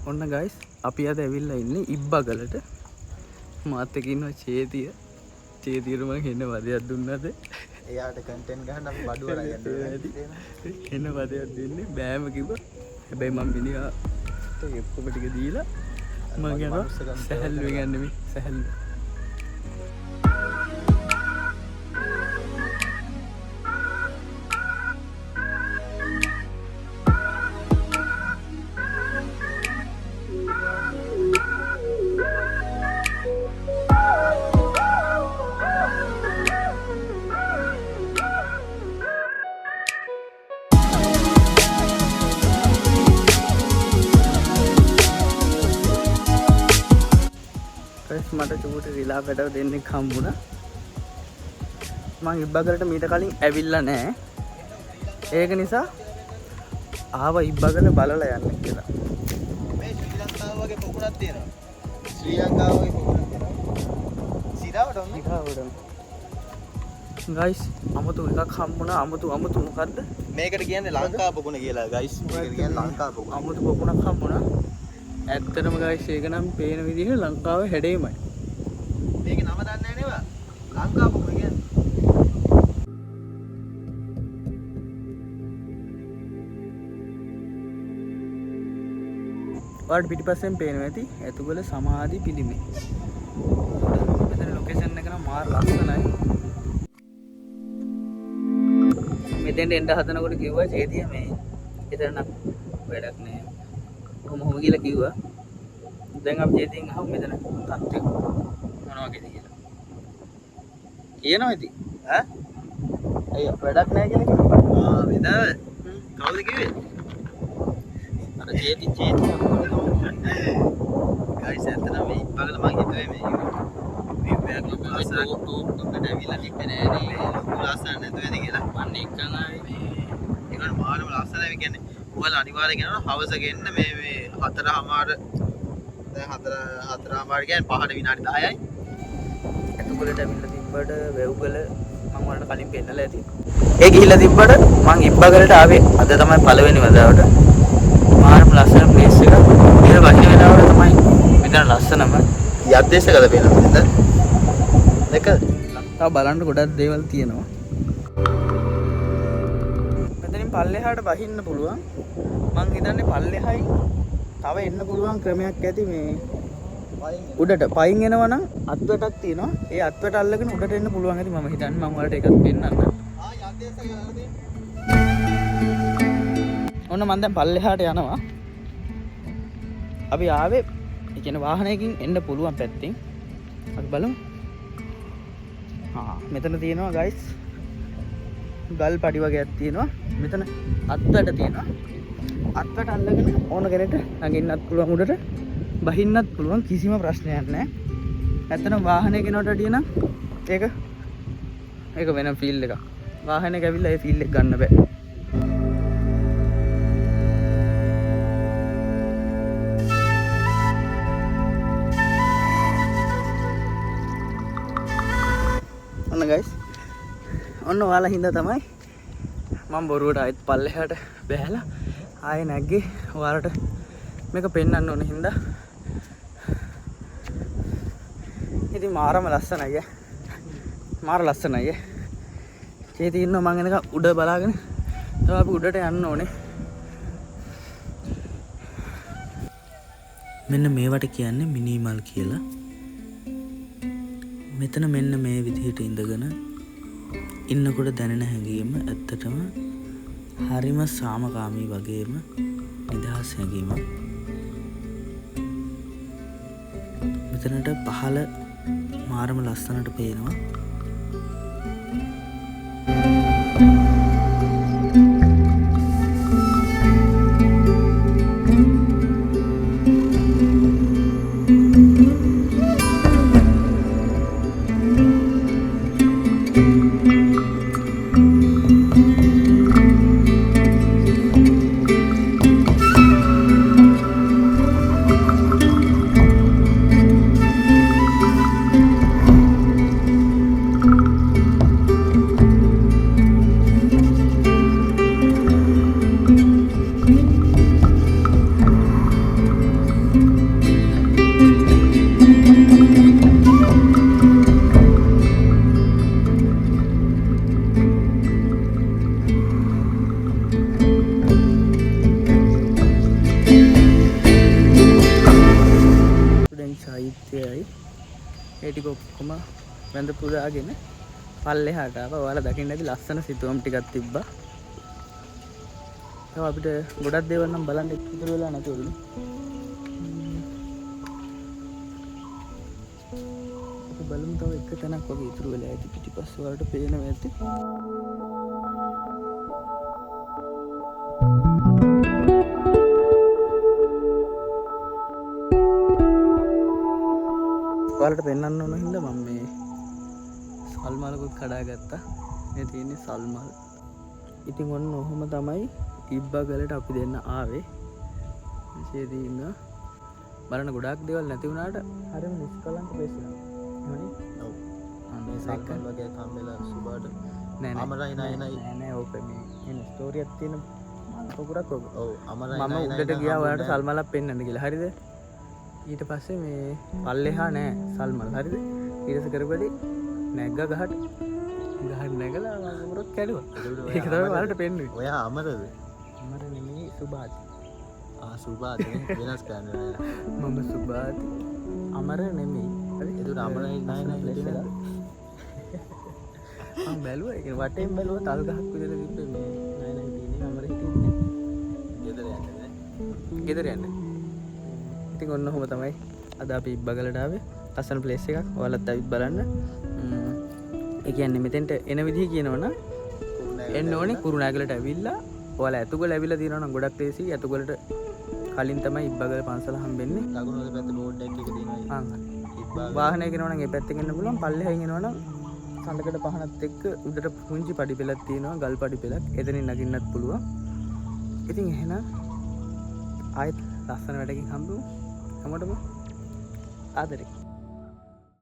ඔන්න ගයිස් අපි අද ඇවිල්ලා ඉන්නේ ඉබ්බගලට. මාත් එක්ක ඉන්නවා චේතිය. චේතියට මම හෙන වදයක් දුන්නාද? එයාට කන්ටෙන්ට් ගන්න අපි බඩුව අරගෙන හෙන වදයක් දෙන්නේ බෑම කිව්වා. හැබැයි මම මිනිහා ඔක්කොම ටික දීලා මම යනවා සැහැල්ලුවෙන් යන්නේ මේ සැහැල්ලුව. මට චූටි රිලා පැටව දෙන්නෙක් හම්බුණා. මං ඉබ්බගලට මීට කලින් ඇවිල්ලා නැහැ. ඒක නිසා ආව ඉබ්බගල බලලා යන්න කියලා. මේ ශ්‍රී ලංකාව වගේ පොකුණක් තියෙනවා. ශ්‍රී ලංකාව වගේ පොකුණක් තියෙනවා. සිරාවට ඔන්න. ගයිස් අමුතු එකක් හම්බුණා. අමුතු මොකද්ද? මේකට කියන්නේ ලංකා පොකුණ කියලා ගයිස්. මේකට කියන්නේ ලංකා පොකුණ. අමුතු පොකුණක් හම්බුණා. ඇත්තටම ගයිස් ඒක නම් පේන විදිහ ලංකාවේ හැඩේමයි. මේක නම දන්නේ නැහැ නේද? ලංකා පොකුණ කියන්නේ. වාඩ් පිටිපස්සෙන් පේනවා ඇති ඇතුගල සමාධි පිළිමේ. මෙතන ලොකේෂන් එක නම් මාර ලස්සනයි. මෙතෙන්ට එන්න හදනකොට කිව්වා චේතිය මේ එතන නම් වැඩක් නෑ. කොහොම කියලා කිව්වා. දැන් අපි චේතියෙන් අහමු මෙතන තත්ත්වය මොනවා වගේද කියලා. කියනවා ඉතින්. ඈ? අයියෝ වැඩක් නෑ කියලා කිව්වා. මෙතන කවුද කිව්වේ? අර චේති ගයිස් ඇත්තටම මේ ඉබ්බගල මං හිතුවේ මේ විවයක් ලස්සන ටූප්කට ඇවිල්ලා තිබ්බේ නෑ නේ. ලොකු ලස්සන නැතුව ඇති කියලා. මම එක්කන් ආවේ. ඒකට මානම ලස්සනයි කියන්නේ. ඔයාලා අනිවාර්යෙන් යනවා හවස ගෙන්න මේ 4:00 දැන් 4:00 කියන්නේ 5ට විනාඩි 10යි. ඇතුගලට ඇවිල්ලා තිබ්බට වැව්ගල මම වලට කලින් පෙන්නලා ඇති. ඒ ගිහිල්ලා තිබ්බට මං ඉබ්බගලට ආවේ අද තමයි පළවෙනි වතාවට. මාරම ලස්සන ප්ලේස් එක. ඊට වහින වෙලාවට තමයි මෙතන ලස්සනම යද්දේශකල පේනවා නේද? දෙක තව බලන්න ගොඩක් දේවල් තියෙනවා. මෙතනින් පල්ලෙහාට වහින්න පුළුවන්. මං හිතන්නේ පල්ලෙහායි තව එන්න පුළුවන් ක්‍රමයක් ඇති මේ උඩට පයින් එනවා නම් අත්වැටක් තියෙනවා. ඒ අත්වැට අල්ලගෙන උඩට එන්න පුළුවන් ඇති මම හිතන්නේ. මම ඔයාලට ඒකත් පෙන්නන්න. ඔන්න මම දැන් පල්ලෙහාට යනවා. අපි ආවේ ඒ කියන්නේ වාහනයකින් එන්න පුළුවන් පැත්තෙන්. අපි බලමු. මෙතන තියෙනවා ගයිස් ගල් පඩි වගේක් තියෙනවා. මෙතන අත්වැට තියෙනවා. අත්වැට අල්ලගෙන ඕන කෙනෙක්ට නගින්නත් පුළුවන් උඩට බහින්නත් පුළුවන් කිසිම ප්‍රශ්නයක් නැහැ. ඇත්තටම වාහනේ කෙනාට වඩා නම් ඒක වෙනම ෆීල් එකක්. වාහනයක ඇවිල්ලා ඒ ෆීල් එක ගන්න බෑ. ඔන්න ගයිස් ඔන්න ඔයාලා හින්දා තමයි මම බොරුවට ආයෙත් පල්ලෙහාට බැහැලා ආයෙ නැග්ගේ ඔයාලට මේක පෙන්වන්න ඕන හින්දා. ඉතින් මාරම ලස්සනයි. මාර ලස්සනයි. චේති ඉන්නවා මං එනකම් උඩ බලාගෙන තමයි අපි උඩට යන්න ඕනේ. මෙන්න මේවට කියන්නේ මිනිමල් කියලා. මෙතන මෙන්න මේ විදිහට ඉඳගෙන ඉන්නකොට දැනෙන හැඟීම ඇත්තටම හරිම සාමකාමී වගේම නිදහස් හැඟීමක්. මෙතනට පහළ මාරම ලස්සනට පේනවා. චෛත්‍යයයි ඒ ටික ඔක්කොම වැඳ පුදාගෙන පල්ලෙහාට ආවා. ඔයාලා දකින්න ඇති ලස්සන සිතුවම් ටිකක් තිබ්බා. ඒක අපිට ගොඩක් දේවල් නම් බලන්න ඉතුරු වෙලා නැතුවලු. අපි බලමු තව එක තැනක් වගේ ඉතුරු වෙලා ඇති පිටිපස්ස වලට පේනවා ඇති. ඔයාලට පෙන්වන්න ඕන හින්දා මම මේ සල්මලකුත් කඩාගත්තා. මේ තියෙන්නේ සල්මල්. ඉතින් ඔන්න ඔහොම තමයි ඉබ්බගලට අපි දෙන්න ආවේ. විශේෂයෙන් ඉන්න බලන්න ගොඩාක් දේවල් නැති වුණාට හරියම නිස්කලංක වෙස්නා. එහෙමනේ? ඔව්. මේ සල්මල් වගේ කම්බෙලා සුබාට නෑ අමරයි නෑ ඕක මේ එන ස්ටෝරියක් තියෙන පොකුරක් ඔක. ඔව් අමරයි නෑ මම උඩට ගියා ඔයාලට සල්මලක් පෙන්වන්න කියලා. හරිද? ඊට පස්සේ මේ පල්ලෙහා නෑ සල්මල්. හරිද? ඊටස කරපෙලි නැග්ග ගහට නැගලා මම උරක් කැඩුවා. ඒක තමයි ඔයාලට පෙන්වන්නේ. ඔයා අමරද? අමර නෙමෙයි සුභාති. සුභාති වෙනස් කරන්නේ නෑ. මම සුභාති. අමර නෙමෙයි. හරි? ඒක අමරයි නෑ නෑ මම බැලුවා ඒක වටේම බැලුවා තල් ගහක් විතර තිබ්බේ මේ නෑ නෑ තියෙන්නේ අමරේ තියෙන්නේ. ගෙදර යන්නේ නෑ. ගෙදර යන්නේ. ඉතින් ඔන්න ඔහොම තමයි අද අපි ඉබ්බගලට ආවේ. ලස්සන ප්ලේස් එකක්. ඔයාලත් ඇවිත් බලන්න. ඒ කියන්නේ මෙතෙන්ට එන විදිහ කියනවනම් එන්න ඕනේ කුරුණෑගලට ඇවිල්ලා ඔයාලා ඇතුගල ඇවිල්ලා තියෙනවා නම් ගොඩක් ලේසි. ඇතුගලට කලින් තමයි ඉබ්බගල පන්සල හම්බෙන්නේ. දකුණු පැත්තේ බෝඩ් එකක් තියෙනවා. ඉබ්බගල වාහනයක එනවා නම් ඒ පැත්තෙන් එන්න පුළුවන්. පල්ලෙහෙන් එනවා නම් කඳකට පහනත් එක්ක උඩට පුංචි පඩි පෙළක් තියෙනවා. ගල් පඩි පෙළක්. එතනින් නගින්නත් පුළුවන්. ඉතින් එහෙනම් ආයෙත් ලස්සන වැඩකින් හම්බෙමු. හැමෝටම ආදරේ.